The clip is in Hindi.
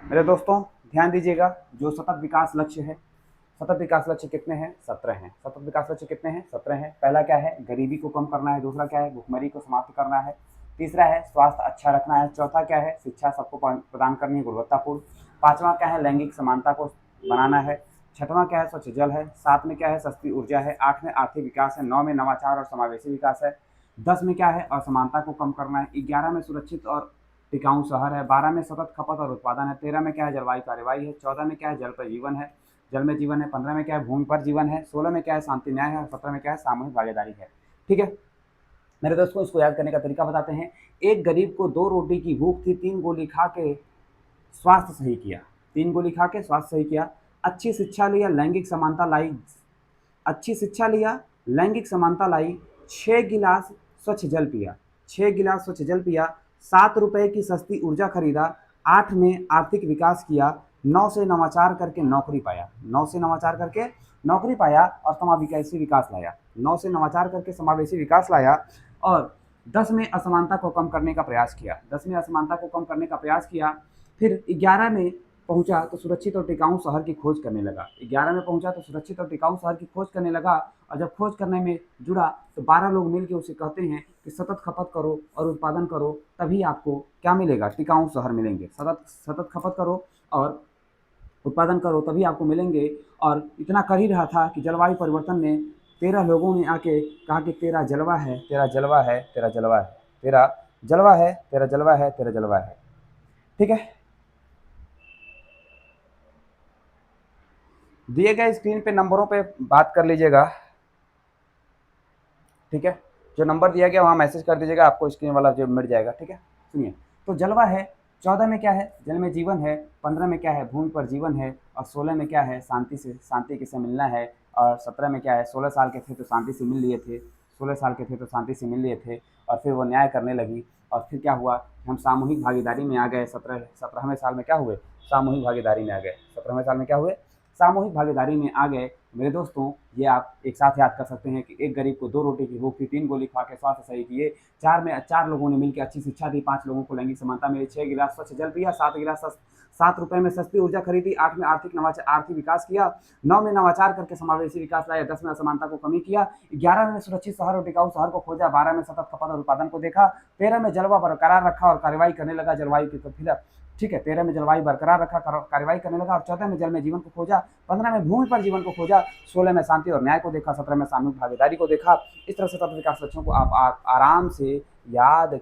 मेरे दोस्तों ध्यान दीजिएगा, जो सतत विकास लक्ष्य है, सतत विकास लक्ष्य कितने हैं? 17 हैं। सतत विकास लक्ष्य कितने हैं? 17 हैं। पहला क्या है? गरीबी को कम करना है। दूसरा क्या है? भुखमरी को समाप्त करना है। तीसरा है स्वास्थ्य अच्छा रखना है। चौथा क्या है? शिक्षा सबको प्रदान करनी है, गुणवत्तापूर्ण। पांचवा क्या है? लैंगिक समानता को बनाना है। छठवां क्या है? स्वच्छ जल है। सात में क्या है? सस्ती ऊर्जा है। आठ में आर्थिक विकास है। नौ में नवाचार और समावेशी विकास है। 10 में क्या है? असमानता को कम करना है। 11 में सुरक्षित और टिकाऊ शहर है। 12 में सतत खपत और उत्पादन है। 13 में क्या है? जलवायु कार्यवाही है। 14 में क्या है? जल पर जीवन है, जल में जीवन है। 15 में क्या है? भूमि पर जीवन है। 16 में क्या है? शांति न्याय है। और 17 में क्या है? सामूहिक भागीदारी है। ठीक है मेरे दोस्तों, इसको याद करने का तरीका बताते हैं। एक गरीब को 2 रोटी की भूख थी, 3 गोली खा के स्वास्थ्य सही किया। 3 गोली खा के स्वास्थ्य सही किया। अच्छी शिक्षा लिया, लैंगिक समानता लाई। अच्छी शिक्षा लिया, लैंगिक समानता लाई। 6 गिलास स्वच्छ जल पिया। 6 गिलास स्वच्छ जल पिया। 7 रुपए की सस्ती ऊर्जा खरीदा। 8 में आर्थिक विकास किया। 9 से नवाचार करके नौकरी पाया। 9 से नवाचार करके नौकरी पाया और समावेशी विकास लाया। 9 से नवाचार करके समावेशी विकास लाया। और 10 में असमानता को कम करने का प्रयास किया। 10 में असमानता को कम करने का प्रयास किया। फिर 11 में पहुंचा तो सुरक्षित और टिकाऊ शहर की खोज करने लगा। 11 में पहुंचा तो सुरक्षित और टिकाऊ शहर की खोज करने लगा। और जब खोज करने में जुड़ा तो 12 लोग मिलकर उसे कहते हैं कि सतत खपत करो और उत्पादन करो, तभी आपको क्या मिलेगा? टिकाऊ शहर मिलेंगे। सतत सतत खपत करो और उत्पादन करो, तभी आपको मिलेंगे। और इतना कर ही रहा था कि जलवायु परिवर्तन ने 13 लोगों ने आके कहा कि तेरा जलवा है, तेरा जलवा है, तेरा जलवा है, तेरा जलवा है, तेरा जलवा है, तेरा जलवा है। ठीक है, दिए गए स्क्रीन पे नंबरों पे बात कर लीजिएगा। ठीक है, जो नंबर दिया गया वहाँ मैसेज कर दीजिएगा, आपको स्क्रीन वाला जो मिल जाएगा। ठीक है, सुनिए। तो जलवा है, 14 में क्या है? जल में जीवन है। 15 में क्या है? भूमि पर जीवन है। और 16 में क्या है? शांति से मिलना है। और 17 में क्या है? 16 साल के थे तो शांति से मिल लिए थे। 16 साल के थे तो शांति से मिल लिए थे। और फिर वो न्याय करने लगी। और फिर क्या हुआ? हम सामूहिक भागीदारी में आ गए। 17वें साल में क्या हुए? सामूहिक भागीदारी में आ गए। 17वें साल में क्या हुए? सामूहिक भागीदारी में आ गए। मेरे दोस्तों, ये आप एक साथ याद कर सकते हैं कि एक गरीब को 2 रोटी की भूख थी, 3 गोली खा के स्वास्थ्य सही किए। 4 लोगों ने मिलकर अच्छी शिक्षा दी। 5 लोगों को लैंगिक समानता मिली। 6 गिलास स्वच्छ जल पिया। 7 रुपए में सस्ती ऊर्जा खरीदी। 8 में आर्थिक विकास किया। 9 में नवाचार करके समावेशी विकास लाया। 10 में असमानता को कमी किया। 11 में सुरक्षित शहर और टिकाऊ शहर को खोजा। 12 में सतत खपत और उत्पादन को देखा। 13 में जलवा बरकरार रखा और कार्रवाई करने लगा जलवायु के खिलाफ। ठीक है, 13 में जलवायु बरकरार रखा, कार्रवाई करने लगा। और 14 में जल में जीवन को खोजा। 15 में भूमि पर जीवन को खोजा। 16 में शांति और न्याय को देखा। 17 में सामूहिक भागीदारी को देखा। इस तरह से तत्व विकास लक्ष्यों को आप आराम से याद